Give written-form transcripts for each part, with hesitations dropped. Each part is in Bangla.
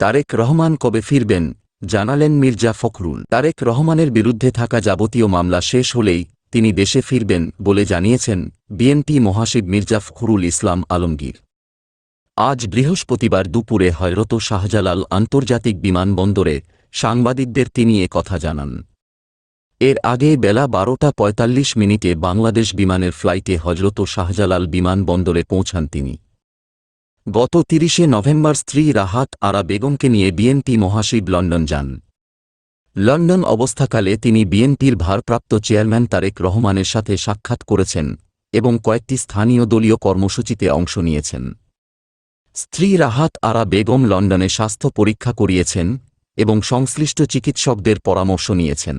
তারেক রহমান কবে ফিরবেন জানালেন মির্জা ফখরুল। তারেক রহমানের বিরুদ্ধে থাকা যাবতীয় মামলা শেষ হলেই তিনি দেশে ফিরবেন বলে জানিয়েছেন বিএনপি মহাসচিব মির্জা ফখরুল ইসলাম আলমগীর। আজ বৃহস্পতিবার দুপুরে হযরত শাহজালাল আন্তর্জাতিক বিমানবন্দরে সাংবাদিকদের তিনি কথা জানান। এর আগে বেলা 12টা 45 বাংলাদেশ বিমানের ফ্লাইটে হযরত শাহজালাল বিমানবন্দরে পৌঁছান তিনি। গত 30 নভেম্বর স্ত্রী রাহাত আরা বেগমকে নিয়ে বিএনপি মহাসচিব লন্ডন যান। লন্ডন অবস্থাকালে তিনি বিএনপির ভারপ্রাপ্ত চেয়ারম্যান তারেক রহমানের সাথে সাক্ষাৎ করেছেন এবং কয়েকটি স্থানীয় দলীয় কর্মসূচিতে অংশ নিয়েছেন। স্ত্রী রাহাত আরা বেগম লন্ডনে স্বাস্থ্য পরীক্ষা করিয়েছেন এবং সংশ্লিষ্ট চিকিৎসকদের পরামর্শ নিয়েছেন।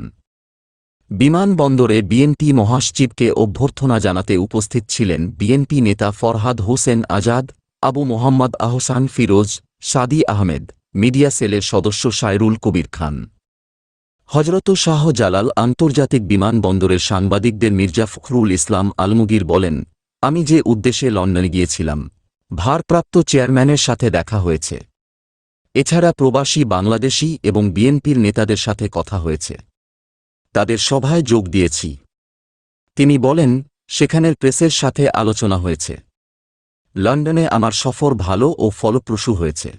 বিমানবন্দরে বিএনপি মহাসচিবকে অভ্যর্থনা জানাতে উপস্থিত ছিলেন বিএনপি নেতা ফরহাদ হোসেন আজাদ, আবু মোহাম্মদ আহসান ফিরোজ, সাদি আহমেদ, মিডিয়া সেলের সদস্য সায়রুল কবির খান। হযরত শাহজালাল আন্তর্জাতিক বিমানবন্দরের সাংবাদিকদের মির্জা ফখরুল ইসলাম আলমগীর বলেন, আমি যে উদ্দেশ্যে লন্ডনে গিয়েছিলাম, ভারপ্রাপ্ত চেয়ারম্যানের সাথে দেখা হয়েছে। এছাড়া প্রবাসী বাংলাদেশি এবং বিএনপির নেতাদের সাথে কথা হয়েছে, তাদের সভায় যোগ দিয়েছি। তিনি বলেন, সেখানের প্রেসের সাথে আলোচনা হয়েছে। লন্ডনে আমার সফর ভালো ও ফলপ্রসূ হয়েছে।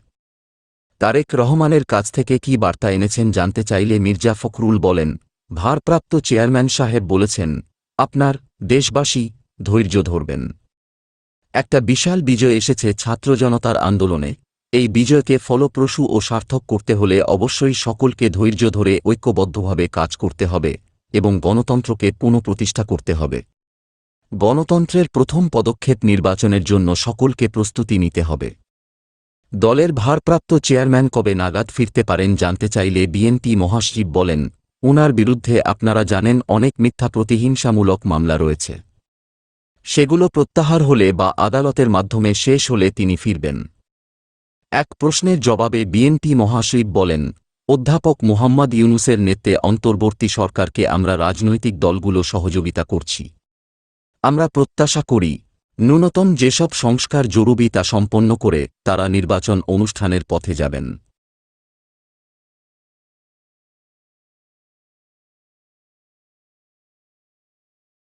তারেক রহমানের কাছ থেকে কী বার্তা এনেছেন জানতে চাইলে মির্জা ফখরুল বলেন, ভারপ্রাপ্ত চেয়ারম্যান সাহেব বলেছেন, আপনার দেশবাসী ধৈর্য ধরবেন। একটা বিশাল বিজয় এসেছে ছাত্র জনতার আন্দোলনে। এই বিজয়কে ফলপ্রসূ ও সার্থক করতে হলে অবশ্যই সকলকে ধৈর্য ধরে ঐক্যবদ্ধভাবে কাজ করতে হবে এবং গণতন্ত্রকে পুনঃপ্রতিষ্ঠা করতে হবে। গণতন্ত্রের প্রথম পদক্ষেপ নির্বাচনের জন্য সকলকে প্রস্তুতি নিতে হবে। দলের ভারপ্রাপ্ত চেয়ারম্যান কবে নাগাদ ফিরতে পারেন জানতে চাইলে বিএনপি মহাসচিব বলেন, উনার বিরুদ্ধে আপনারা জানেন অনেক মিথ্যা প্রতিহিংসামূলক মামলা রয়েছে। সেগুলো প্রত্যাহার হলে বা আদালতের মাধ্যমে শেষ হলে তিনি ফিরবেন। এক প্রশ্নের জবাবে বিএনপি মহাসচিব বলেন, অধ্যাপক মুহাম্মদ ইউনূসের নেতৃত্বে অন্তর্বর্তী সরকারকে আমরা রাজনৈতিক দলগুলো সহযোগিতা করছি। আমরা প্রত্যাশা করি ন্যূনতম যেসব সংস্কার জরুরি তা সম্পন্ন করে তারা নির্বাচন অনুষ্ঠানের পথে যাবেন।